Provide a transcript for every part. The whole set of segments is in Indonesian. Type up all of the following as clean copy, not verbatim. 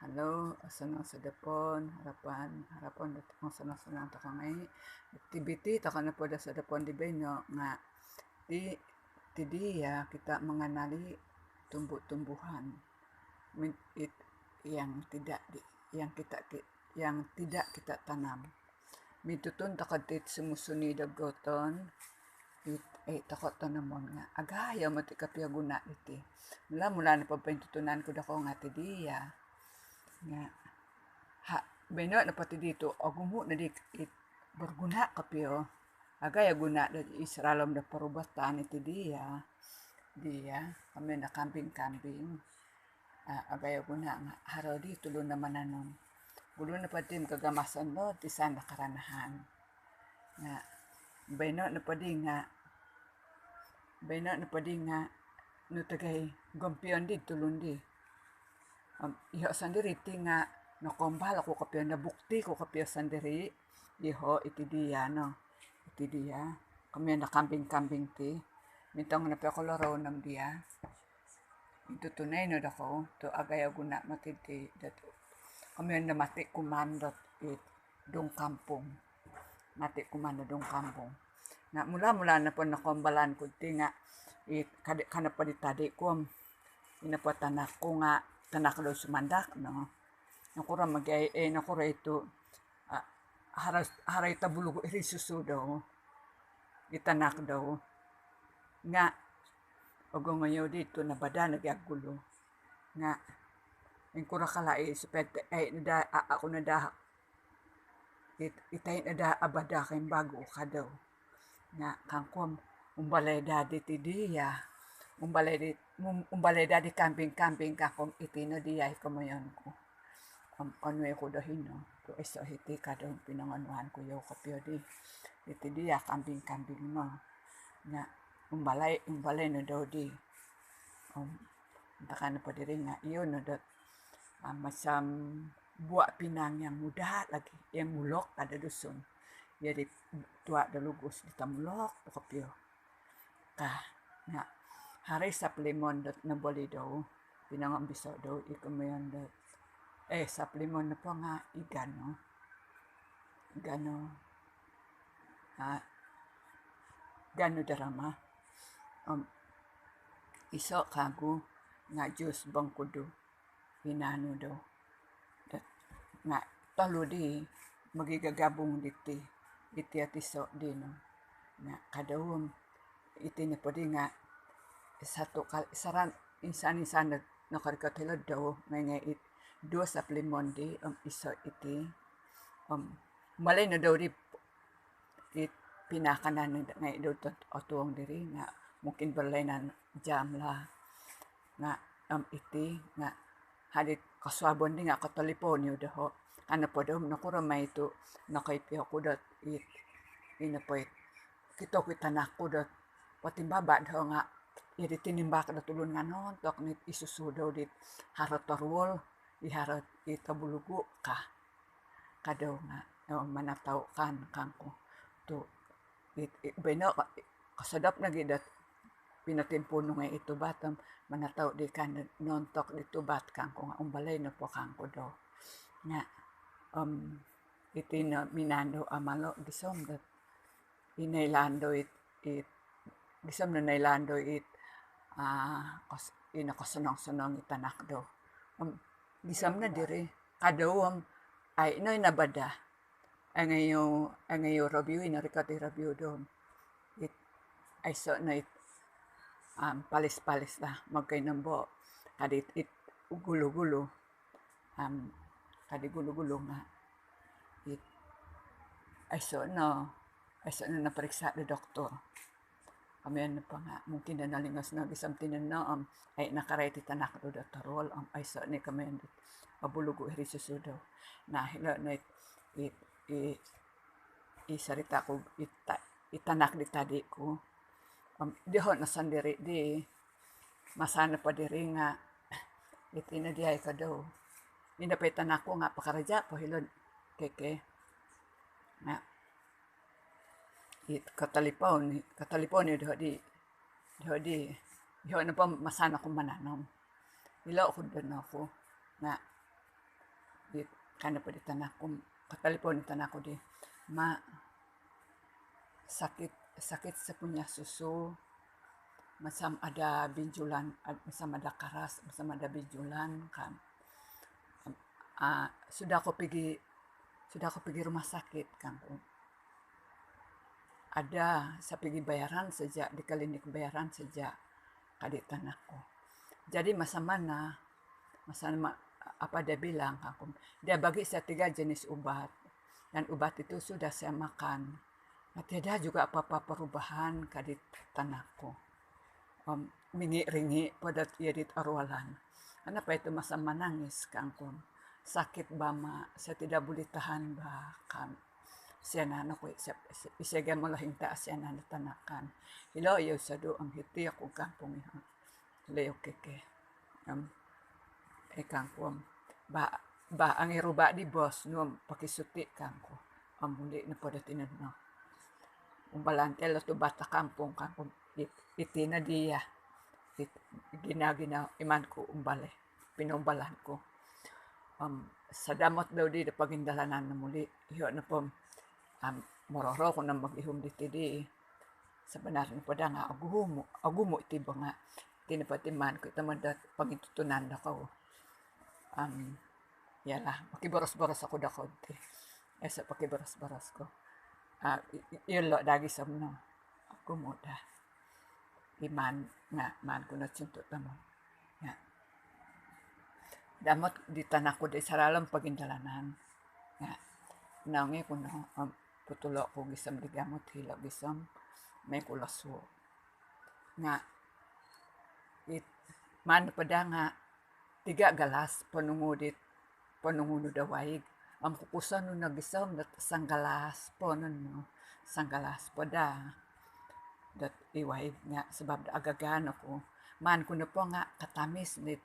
Halo, senang sedepon, harapan datang senang-senang takang ai activity takang na pada sa depon di benyo nga di dia kita mengenali tumbuh-tumbuhan yang tidak yang kita yang tidak kita tanam. Mitutun takatit sumusuni dagoton takot tanamon nga agaya mati kapiyaguna iti. Mula na pagpintutunan ko dako nga ti dia nga beno na pati dito agumo na di berguna kapio agaya guna da isralom da perubatan iti dia kami na kambing-kambing agaya guna nga haro di tulo na mananon gulo na pati kagamasan no ti sana karanahan nga beno na padi nga no tagay gompion di tulon di iho sandiri ti nga nakombal ako kapyo nabukti ko kapyo sandiri iho iti dia no iti dia kami na kambing-kambing ti mitong na pa koloro nam dia ito tunay no dako to agaya guna matiti dato kami na mati kumandot dong kampong mati kumando dong kampong na mula na po nakombalan ko ti nga kana pa ditadi ko inapatanak ko nga tanak daw sumandak no nakura nakura ito haray tabulugo iri susu daw itanak daw nga ogo ngayo dito nabada nagyagulo nga kura kalai supete nada ako nada itay nada abada kay bago ka daw nga kangkom umbalay dadi ti dia umbalay dadi kambing-kambing kakom iti na diay kamayan ko anway ko dahin no to isa hiti ka daw pinanganuhan ko yaw kapyo di iti dia kambing-kambing no nga umbalay no daw di taka na pa diri nga iyon no dat masam buwa pinang yang muda lagi yang mulok kada dusun jadi tua dalugos di tamulok to kapyo nga hari saplimon dat nabali daw pinangambisa daw ikamayan dat saplimon na po nga igano darama iso kago nga Diyos bangkudo hinano daw dat nga talo di magigagabong iti atiso di no nga kadawom iti na po di nga isaran insan nakarikatilad daw nga do sa plimondi iso iti malay na daw di pinakanan nga daw tuwang diri nga mungkin balay na jam la nga iti nga hadit kaswabon di nga kataliponyo daho ano po daw nakura may ito nakaipiyo ko dat inapoy kito kitanak ko dat pati baba daw nga iti tinimbak na tulun nga noon tok nit isusudaw dit harot tarwol iharot itabulugo ka kadaw nga manataw kan kangko to beno kasadap na gidat pinatimpuno nga ito batam manataw di kan nontok dito bat kangko nga umbalay na po kangko daw nga iti na minando amalo gisom dat inailando gisom na nailando inakasunong-sunong itanak daw gisam na diri kadawom ay inoy nabada ang ngayo review inarikati review doon ay so na palis-palis na magkainambo kadit gulo-gulo kadi gulo-gulo nga ay so na napariksa do doktor kami ano pa nga mungkin na nalingas na gisam tinanaam ay nakaray ti tanak do doktorol ay so ni kami abulugo iri susudo na hila na isarita ko itanak di tadi ko diho na sandiri di masana pa diri nga iti na di ay ka daw nindapitan ako nga pakaraja po hilod keke nga katalipon diho na pa masana ko mananom ilo ko doon ako nga karena po di tanako katalipon di tanako di ma sakit sa punya susu, masam ada binjulan, masam ada karas, masam ada binjulan kan. Sudah aku pergi rumah sakit kan. Ada saya pergi bayaran sejak di klinik bayaran sejak kadik tanahku. Jadi masa apa dia bilang aku, dia bagi saya 3 jenis obat dan obat itu sudah saya makan. Tidak juga apa-apa perubahan kadik tanahku. Mingi-ringi pada tiadit arwalan. Kenapa itu masa menangis kangkung. Sakit bama, saya tidak boleh tahan bahkan. Siya na ko isega mo lahing taas siya na natanakan. Hilo yo sa do ang hiti ako kampong iha. Leo keke. Kangkong. Ba ang iruba di boss no pakisuti kangko. Ang muli na pada tinadno. Umbalantel to bata kampong kangkong itina dia. Ginagina iman ko umbale. Pinumbalan ko. Sa damot daw di pagindalanan na muli. Iyo na po mororo ko na mag-ihum dito di. Sebenarnya pada nga agumo itiba nga. Tinapatiman ko itaman dat pagitutunan na ko. Yalah, pakiboros-boros ako da konti. Esa pakiboros-boros ko. Yun lo, dagi sa mno. Agumo da. Iman nga, man ko na tsunto tamo. Nga. Damot di tanah ko di saralam pagindalanan. Nga. Nangi ko na putulo ko gisam di gamot hila gisam may kulaso. Nga. Man pada nga 3 galas panungudit dawaig. Ang kukusan no nagisam dat sanggalas po no. Sanggalas pada. Dat iwaig nga sebab da agagan ako. Man ko na po nga katamis nit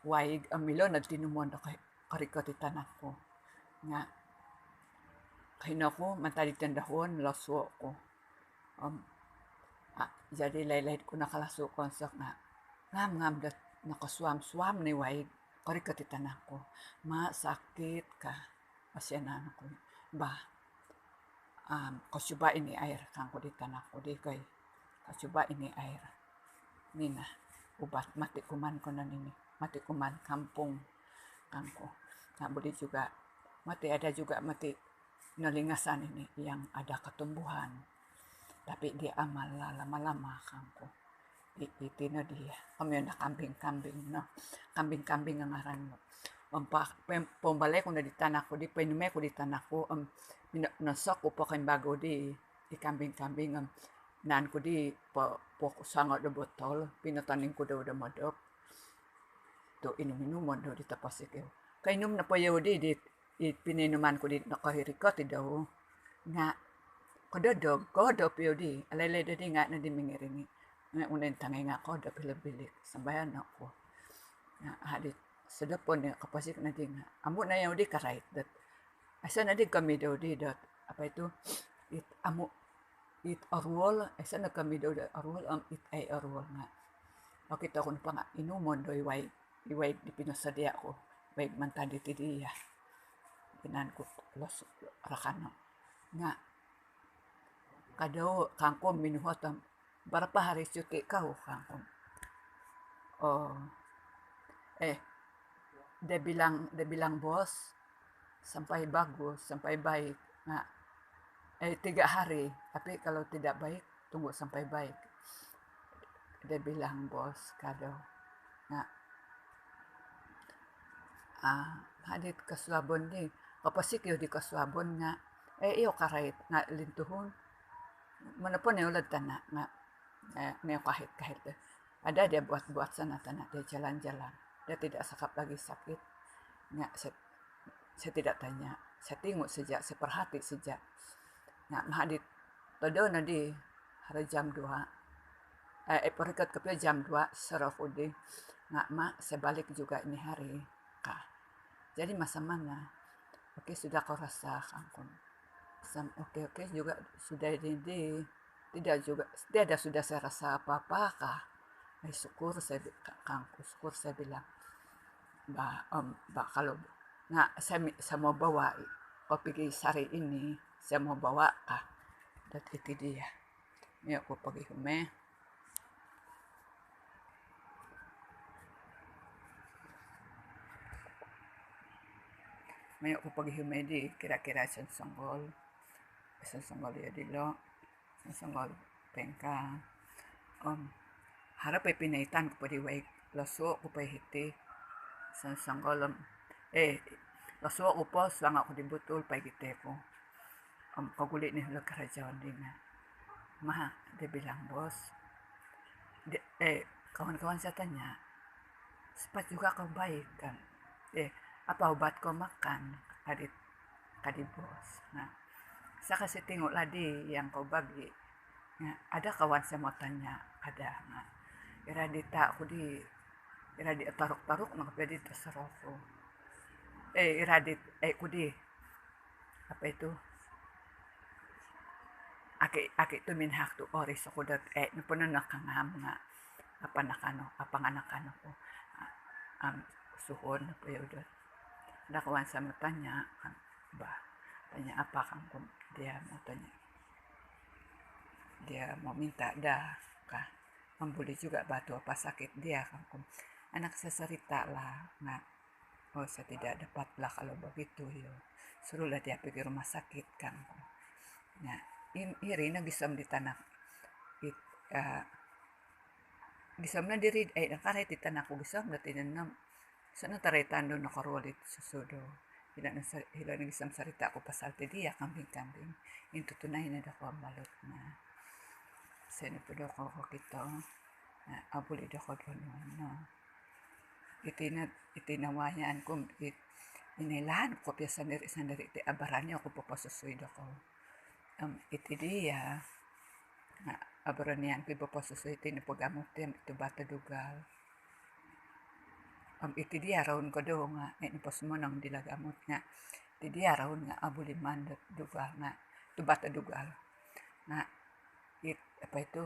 waig amilo na tinumon da karikot itanak ko. Nga kahina ko mantadi tandahon laso ko. Jadi laylay ko nakalaso ko sa nga ngam dat nakaswam-swam ni waig karikot itanak ko. Sakit ka asyanan ko. Kasuba ini air kang ko di tanak ko di kay kasuba ini air. Nina ubat mati kuman ko na nini. Mati kuman kampung kangko. Nah, boleh juga ada juga mati nalingasan ini yang ada ketumbuhan. Tapi dia amal lama-lama kangko. Itina dia. Kami na kambing-kambing no. Kambing-kambing ang ngaran mo. Pembalik ko na di tanah ko di penume ko di tanah ko nasok ko pa kay bago di kambing-kambing nan ko di po sangat do botol pinataning ko daw da madop to inuminuman daw di tapasik yo kay num na payo di pininuman ko di nakahirikot daw nga kodod pyo di alay di nga na di mingiringi nga unen tangay nga kodod pilabilik sambayan ako nga hadit sedapon nga kapasik na di nga amo na yaw di karait dat asa na di kami daw di dat apa itu it arwol asa na kami daw dat arwol it ay arwol nga makita ko pa nga inumon do iway di pinasadya ko way mantadi ti diya pinan ko los rakano nga kadaw kangko minuhotam barapa hari cuti kau kangko dia bilang bos sampai bagus sampai baik nah 3 hari tapi kalau tidak baik tunggu sampai baik dia bilang bos kado nah hadit kaslabon di kapasik yo di kaslabon nga iyo karait nga lintuhon manapon yung ulad tana nga may kahit ada dia buat sana tana dia jalan-jalan dia tidak sakap lagi sakit nga saya tidak tanya saya tengok sejak saya perhati sejak nga mahadit todo na di hari jam 2 perikat ke jam 2 sarafudi nga saya balik juga ini hari kah jadi masa mana oke sudah kau rasa kangkung oke juga sudah di tidak sudah saya rasa apa-apa kah syukur saya kangkung syukur saya bilang kalau nga sa mau bawa o pergi sari ini saya mau bawa kah dat itu dia ya aku pergi hume may ako pergi hume di kira-kira senggol dia dilo senggol pengka harap ay pinaitan ko pa di way laso ko pa hiti senggol laso ko po sang ako di butol pa gite ko kagulit ni hula karajawan din na maha dia bilang bos kawan-kawan saya tanya sempat juga kau baik kan apa obat kau makan kadi bos nah saya kasih tengok lagi yang kau bagi nah, ada kawan saya mau tanya ada nah iradita aku di iradit taruk-taruk nak jadi terserah iradit kudi apa itu aki tu min hak tu oris ako dat napunan nakangam nga apa nakano ko suhon po yun dat nakawan sa matanya ba tanya apa kang dia mau tanya dia mau minta dah kah membuli juga batu apa sakit dia kang anak saya cerita lah nah saya tidak dapat lah kalau begitu yo suruhlah dia pergi rumah sakit kan nah iri na gisam di tanah gisam na diri nakare ti tanah ko gisam na tinanam sana taretan do nakarolit susudo hila na gisam sarita ko pasal ti dia kambing into tunay na dako balot na seno po do ko kito abuli do ko no itinawayan ko inilahan ko pia sandiri ti abarannya ako papasusuy do ko iti dia abaranian ko papasusuy ti napagamot ti ito bata dugal iti dia raon ko do nga nipos mo nang dilagamot nga iti dia raon nga abuliman dugal nga ito bata dugal nga apa itu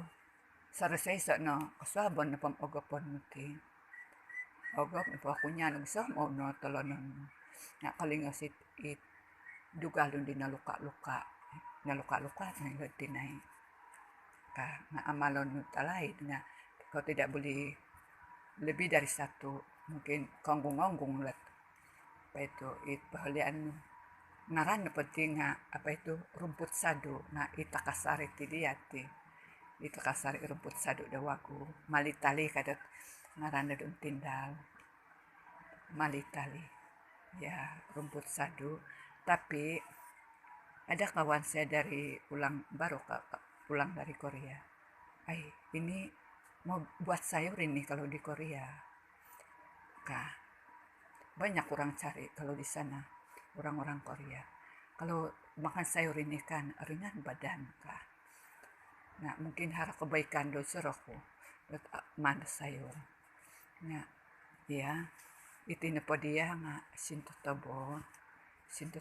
sarasaysa no kasabon na pamagapon mo ti ogap na pa kunya nagsa mo no talonon nga kalingas it dugalon din na luka-luka na tinay ka na amalon mo talay na kau tidak boleh lebih dari satu mungkin konggong-konggong let apa itu bahalian ngaran na penting nga apa itu rumput sado na itakasari ti diati itakasari rumput sado dawaku malitali kadat ngaran na dun tindal malitali ya rumput sado tapi ada kawan saya dari pulang dari Korea ini mau buat sayur ini kalau di Korea kah banyak orang cari kalau di sana orang-orang Korea kalau makan sayur ini kan ringan badan kah nah mungkin harap kebaikan do seroko mana sayur nah ya itu na po dia nga sinto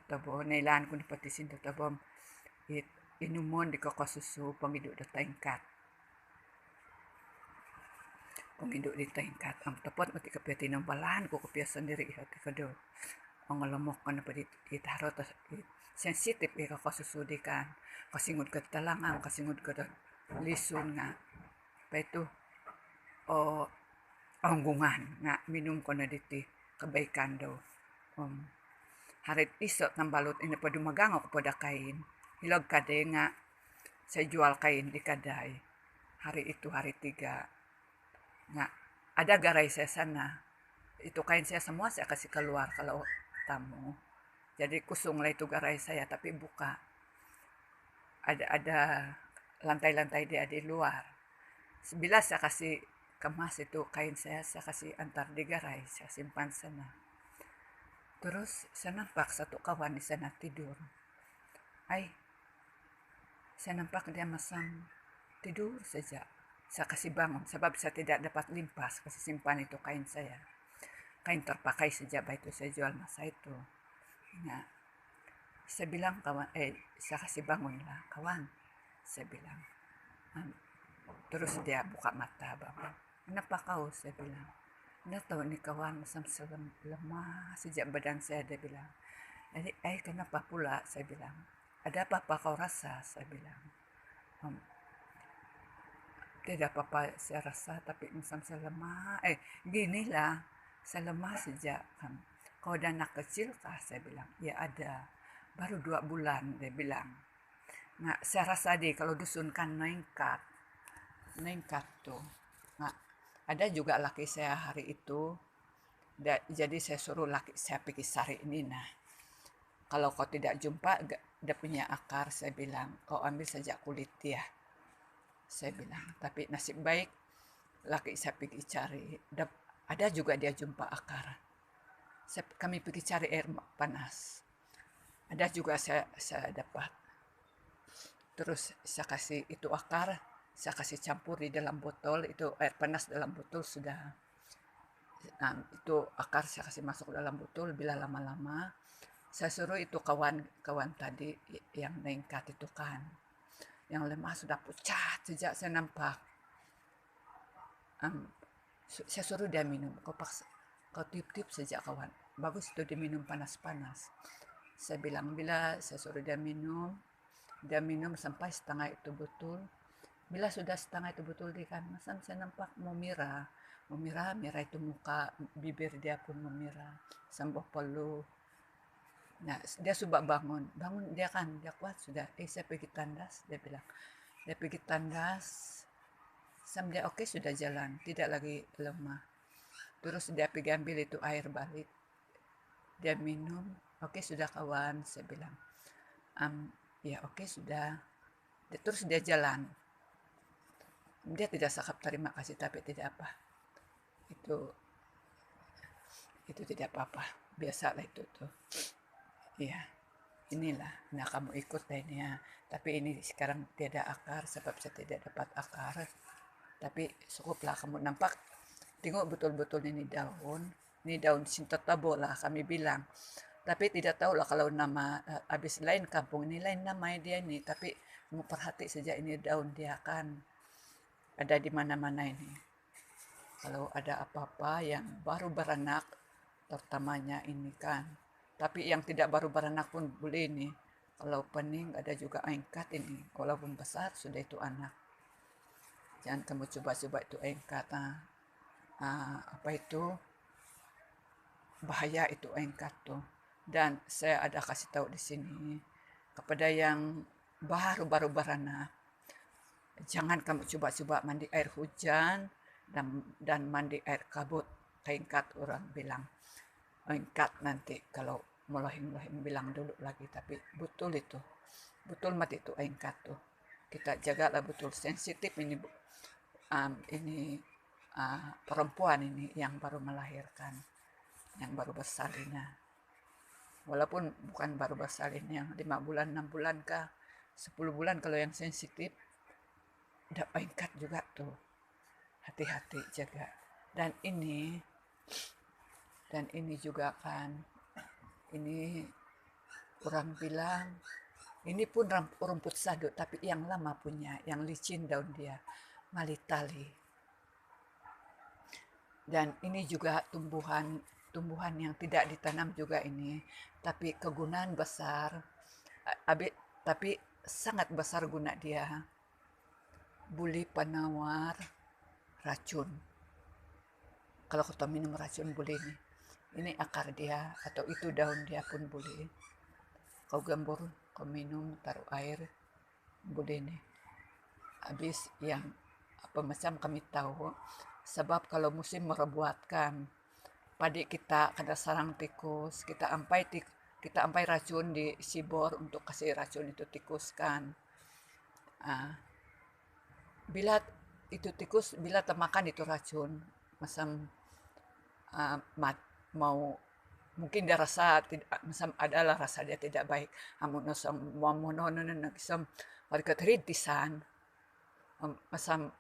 tabo nailan ko ni pati sinto tabo inumon di ko kasusu pangido da tingkat ang tapot mati kapya tinambalan ko kapya sendiri hati kado ang alamok ka na pa itaro sensitive ka kasusudi kan kasingod ka talangang kasingod ka lison nga pa ito anggungan nga minum ko na diti kabaikan daw harit isot ng balot ina pa dumagang ako pa kain hilag kade nga sa jual kain di kaday hari itu hari 3 nga ada garay saya sana itu kain saya semua saya kasih keluar kalau tamu jadi kusung lah itu garay saya tapi buka ada lantai-lantai dia di luar bila saya kasih kemas itu kain saya kasih antar di garay saya simpan sana terus saya nampak satu kawan di sana tidur saya nampak dia masang tidur saja saya kasih bangun sebab saya tidak dapat limpas kasih simpan itu kain saya kain terpakai saja baik itu saya jual masa itu nah saya bilang kawan saya kasih bangun lah kawan saya bilang terus dia buka mata bangun kenapa kau saya bilang Nah tahu nih kawan lemah sejak badan saya, dia bilang. Jadi, kenapa pula? Saya bilang. Ada apa-apa kau rasa? Saya bilang. "Hmm, tidak apa-apa saya rasa, tapi misal saya lemah. Ginilah, saya lemah sejak kau ada anak kecil kah? Saya bilang. Ya ada. Baru 2 bulan, dia bilang. Nah, saya rasa kalau dusun kan nengkat tuh. Nah, ada juga laki saya hari itu. Jadi saya suruh laki saya pergi cari ini. Nah, kalau kau tidak jumpa, dia punya akar, saya bilang, kau ambil saja kulit dia. Saya bilang, tapi nasib baik, laki saya pergi cari. Ada juga dia jumpa akar. Kami pergi cari air panas. Ada juga saya dapat. Terus saya kasih itu akar, saya kasih campur di dalam botol, itu air panas dalam botol sudah. Nah, itu akar saya kasih masuk dalam botol, bila lama-lama saya suruh itu kawan-kawan tadi yang nengkat itu kan, yang lemah sudah pucat sejak saya nampak. Saya suruh dia minum, kau tiup-tiup saja kawan, bagus itu dia minum panas-panas. Saya bilang, bila saya suruh dia minum sampai setengah itu betul. Bila sudah setengah itu betul kan, masa saya nampak mau merah itu muka, bibir dia pun memerah, sampai peluh. Nah, dia coba bangun dia kan, dia kuat sudah. Saya pergi tandas, dia bilang. Dia pergi tandas, sampai dia oke, sudah jalan, tidak lagi lemah. Terus dia pergi ambil itu air balik, dia minum, oke sudah kawan, saya bilang. Ya oke sudah. Terus dia jalan. Dia tidak cakap terima kasih, tapi tidak apa. Itu tidak apa-apa. Biasalah itu tuh. Iya. Inilah. Nah, kamu ikut lah ini ya. Tapi ini sekarang tidak akar sebab saya tidak dapat akar. Tapi cukuplah kamu nampak. Tengok betul-betul ini daun. Ini daun sintatabo lah kami bilang. Tapi tidak tahulah kalau nama habis lain kampung ini lain namanya dia ini. Tapi mau perhati saja ini daun dia kan ada di mana-mana ini. Kalau ada apa-apa yang baru beranak, terutamanya ini kan. Tapi yang tidak baru beranak pun boleh nih. Kalau pening ada juga engkat ini. Walaupun besar sudah itu anak. Jangan kamu coba-coba itu engkat. Apa itu? Bahaya itu engkat tuh. Dan saya ada kasih tahu di sini kepada yang baru-baru beranak. Jangan kamu coba-coba mandi air hujan dan mandi air kabut. Engkat orang bilang. Engkat nanti kalau melohim-melohim bilang dulu lagi, tapi betul itu. Betul mati itu engkat tuh. Kita jagalah betul, sensitif ini perempuan ini yang baru melahirkan, yang baru bersalin. Walaupun bukan baru bersalin yang 5 bulan, 6 bulan kah, 10 bulan kalau yang sensitif, udah engkat juga tuh. Hati-hati jaga. Dan ini juga kan, ini orang bilang, ini pun rumput sadut, tapi yang lama punya, yang licin daun dia, malitali. Dan ini juga tumbuhan yang tidak ditanam juga ini, tapi kegunaan besar, tapi sangat besar guna dia. Boleh penawar racun. Kalau kita minum racun boleh nih. Ini akar dia atau itu daun dia pun boleh. Kau gambur, kau minum, taruh air, boleh nih. Habis yang apa macam kami tahu, sebab kalau musim merebuatkan, padi kita kena sarang tikus, kita ampai racun di sibor untuk kasih racun itu tikus kan. Bila itu tikus, bila termakan itu racun, macam mau mungkin dia rasa macam adalah rasa dia tidak baik. Mereka rintisan, macam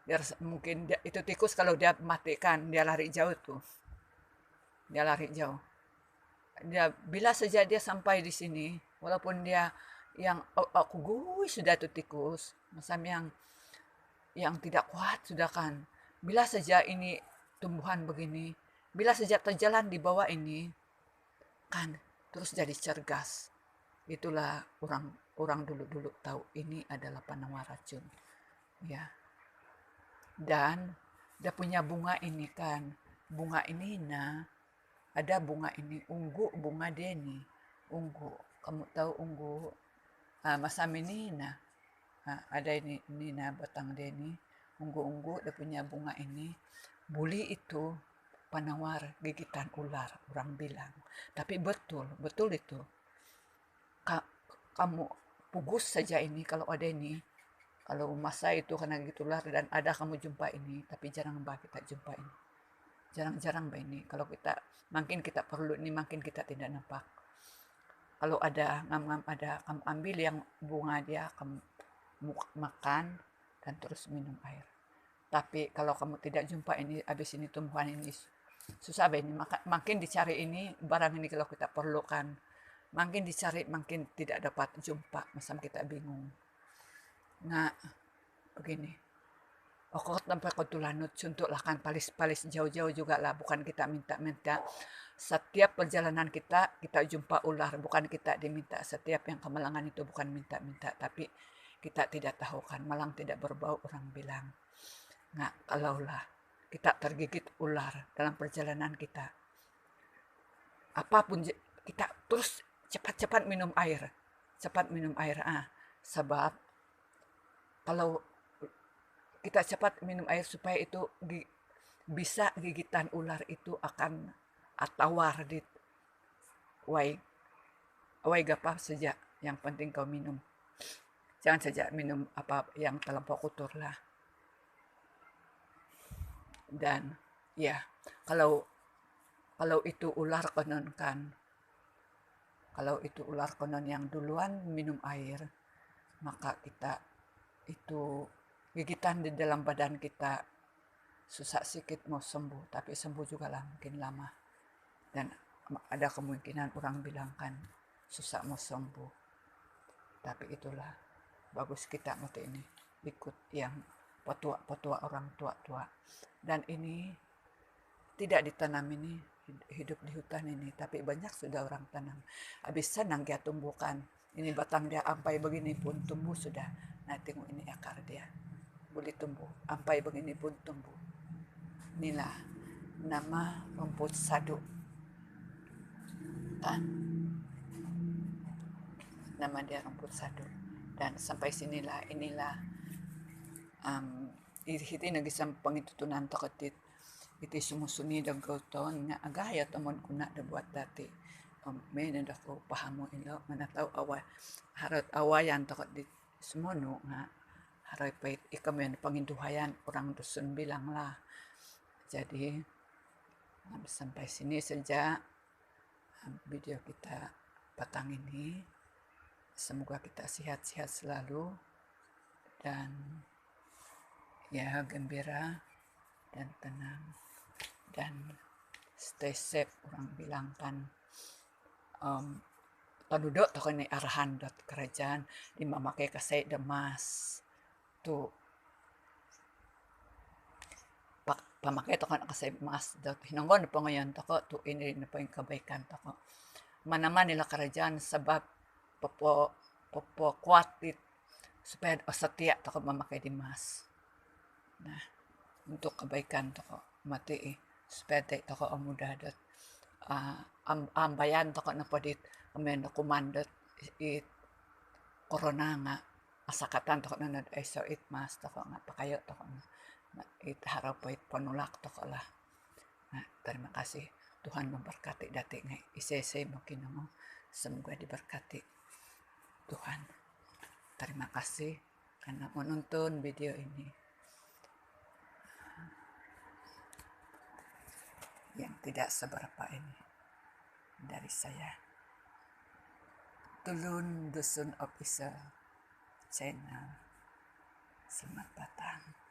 dia rasa, mungkin itu tikus kalau dia matikan dia lari jauh tuh, dia lari jauh. Bila saja dia sampai di sini, walaupun dia yang aku gue sudah tuh tikus, macam yang tidak kuat sudah kan. Bila saja ini tumbuhan begini, bila sejak terjalan di bawah ini, kan terus jadi cergas. Itulah orang dulu tahu ini adalah penawar racun. Ya. Dan dia punya bunga ini kan. Bunga ini ada bunga ini ungu, bunga deni. Ungu. Kamu tahu ungu? Masam ini ada ini batang deni. Ungu-ungu dia punya bunga ini. Buli itu penawar gigitan ular, orang bilang. Tapi betul itu. Kamu pugus saja ini kalau ada ini. Kalau masa itu kena gigit ular dan ada kamu jumpa ini, tapi jarang kita jumpa ini. Jarang-jarang ini. Kalau kita, makin kita perlu ini, makin kita tidak nampak. Kalau ada ngam-ngam ada, kamu ambil yang bunga dia, kamu makan dan terus minum air. Tapi kalau kamu tidak jumpa ini, habis ini tumbuhan ini susah ini. Makin dicari ini, barang ini kalau kita perlukan, makin dicari, makin tidak dapat jumpa. Macam kita bingung. Nah, begini. Okot sampai kotulanut untuk lakan palis-palis jauh-jauh juga lah. Bukan kita minta-minta. Setiap perjalanan kita jumpa ular. Bukan kita diminta. Setiap yang kemalangan itu bukan minta-minta. Tapi kita tidak tahu kan. Malang tidak berbau, orang bilang. Nah, kalaulah kita tergigit ular dalam perjalanan kita. Apapun kita terus cepat-cepat minum air. Cepat minum air. Sebab kalau kita cepat minum air supaya itu bisa gigitan ular itu akan atawar di wai gapa saja. Yang penting kau minum. Jangan saja minum apa yang terlampau kotor lah. Dan ya, kalau itu ular konon kan, kalau itu ular konon yang duluan minum air, maka kita itu gigitan di dalam badan kita susah sedikit mau sembuh, tapi sembuh juga lah mungkin lama. Dan ada kemungkinan orang bilang kan susah mau sembuh. Tapi itulah bagus kita mati ini ikut yang petua orang tua. Dan ini tidak ditanam ini, hidup di hutan ini, tapi banyak sudah orang tanam. Habis senang dia tumbuhkan. Ini batang dia ampai begini pun tumbuh sudah. Nah, tengok ini akar dia. Boleh tumbuh. Ampai begini pun tumbuh. Inilah nama rumput sadu. Nama dia rumput sadu. Dan sampai sinilah, inilah ihiti nagisang pangitutunan takotit iti sumusuni da gauton nga agaya tamon kuna da buat dati may na ko pahamo ilo manataw harot awayan takot di sumono nga haroy pait ikamen panginduhayan orang dusun bilang lah. Jadi sampai sini saja video kita petang ini. Semoga kita sehat-sehat selalu dan ya gembira dan tenang dan stay safe. Orang bilang kan penduduk tokoh ini arahan dot kerajaan di memakai kasai demas tu pemakai tokoh kasai emas dot hinonggon pengayon tokoh tu ini poin kebaikan tokoh mana nila kerajaan sebab popo kuatit supaya setia tokoh memakai dimas. Nah, untuk kebaikan toko mati supaya toko mudah dat ambayan toko na podit amen kumandot it corona nga asakatan toko na ay so it mas toko nga pakayo toko na it harap po it panulak toko lah. Nah, terima kasih Tuhan memberkati dati nga isese mo kinamo semoga diberkati Tuhan. Terima kasih karena menonton video ini. Yang tidak seberapa ini dari saya. Tulun Dusun Official Channel. Selamat datang.